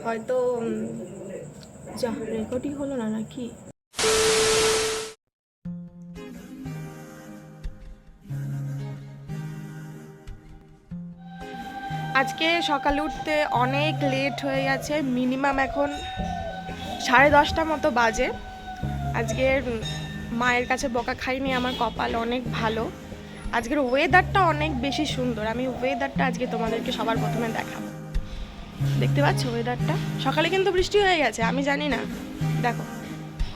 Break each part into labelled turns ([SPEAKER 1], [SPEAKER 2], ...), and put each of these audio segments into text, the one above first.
[SPEAKER 1] হয়তো যা রেকর্ডিং হলো না নাকি। আজকে সকালে উঠতে অনেক লেট হয়ে গেছে, মিনিমাম এখন 10:30 মতো বাজে। আজকের মায়ের কাছে বকা খাইনি, আমার কপাল অনেক ভালো। আজকের ওয়েদারটা অনেক বেশি সুন্দর, আমি ওয়েদারটা আজকে তোমাদেরকে সবার প্রথমে দেখাবো। দেখতে পাচ্ছ ওয়েদারটা? সকালে কিন্তু বৃষ্টি হয়ে গেছে, আমি জানি না, দেখো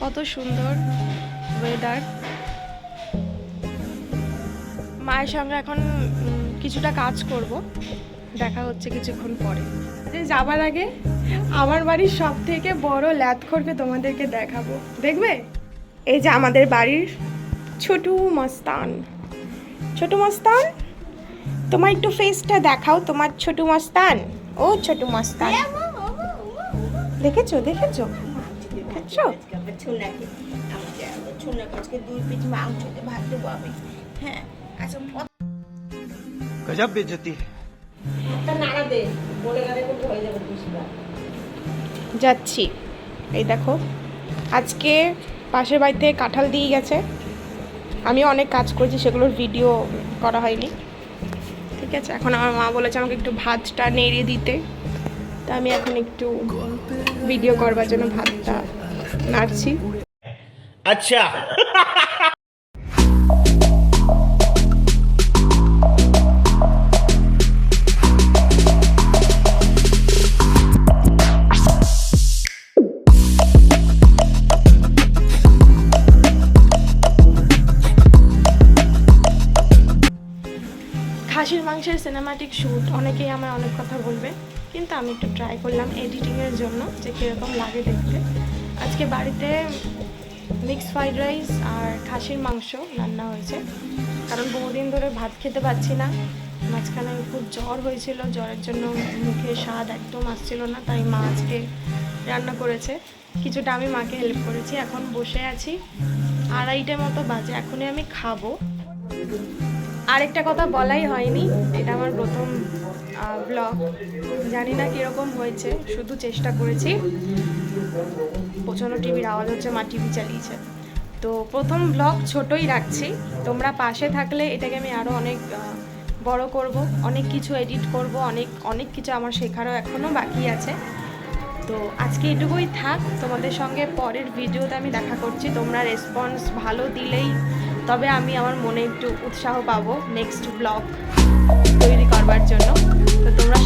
[SPEAKER 1] কত সুন্দর ওয়েদার। মায়ের সঙ্গে এখন কিছুটা কাজ করব, দেখা হচ্ছে কিছুক্ষণ পরে। যাবার আগে আমার বাড়ির সব থেকে বড় ল্যাথখোরকে তোমাদেরকে দেখাবো, দেখবে? এই যে আমাদের বাড়ির ছোটু মস্তান। ছোটু মস্তান, তোমার একটু ফেসটা দেখাও, তোমার ছোটু মস্তান। ও ছোটু মস্তান, দেখেছো দেখেছো দেখেছো?
[SPEAKER 2] गजब बेइज्जती है।
[SPEAKER 1] যাচ্ছি। এই দেখো, আজকে পাশের বাড়িতে কাঁঠাল দিয়ে গেছে, আমি অনেক কাজ করেছি, সেগুলোর ভিডিও করা হয়নি। ঠিক আছে, এখন আমার মা বলেছে আমাকে একটু ভাতটা নেড়ে দিতে, তা আমি এখন একটু ভিডিও করবার জন্য ভাতটা নাড়ছি।
[SPEAKER 2] अच्छा
[SPEAKER 1] খাসির মাংসের সিনেমাটিক শ্যুট, অনেকেই আমার অনেক কথা বলবে, কিন্তু আমি একটু ট্রাই করলাম এডিটিংয়ের জন্য যে কীরকম লাগে দেখতে। আজকে বাড়িতে মিক্সড ফ্রাইড রাইস আর খাসির মাংস রান্না হয়েছে, কারণ বহুদিন ধরে ভাত খেতে পাচ্ছি না। মাঝখানে খুব জ্বর হয়েছিল, জ্বরের জন্য মুখে স্বাদ একদম আসছিল না, তাই মা আজকে রান্না করেছে। কিছুটা আমি মাকে হেল্প করেছি। এখন বসে আছি, 2:30 মতো বাজে, এখনই আমি খাবো। আরেকটা কথা বলাই হয়নি, এটা আমার প্রথম ব্লগ, জানি না কীরকম হয়েছে, শুধু চেষ্টা করেছি। প্রচণ্ড টিভির আওয়াজ হচ্ছে, মা টিভি চালিয়েছে। তো প্রথম ব্লগ ছোটই রাখছি, তোমরা পাশে থাকলে এটাকে আমি আরও অনেক বড় করব, অনেক কিছু এডিট করব, অনেক কিছু আমার শেখারও এখনও বাকি আছে। তো আজকে এটুকুই থাক, তোমাদের সঙ্গে পরের ভিডিওতে আমি দেখা করছি। তোমরা রেসপন্স ভালো দিলেই তবে আমি আমার মনে একটু উৎসাহ পাবো নেক্সট ব্লগ তৈরি করবার জন্য। তো তোমরা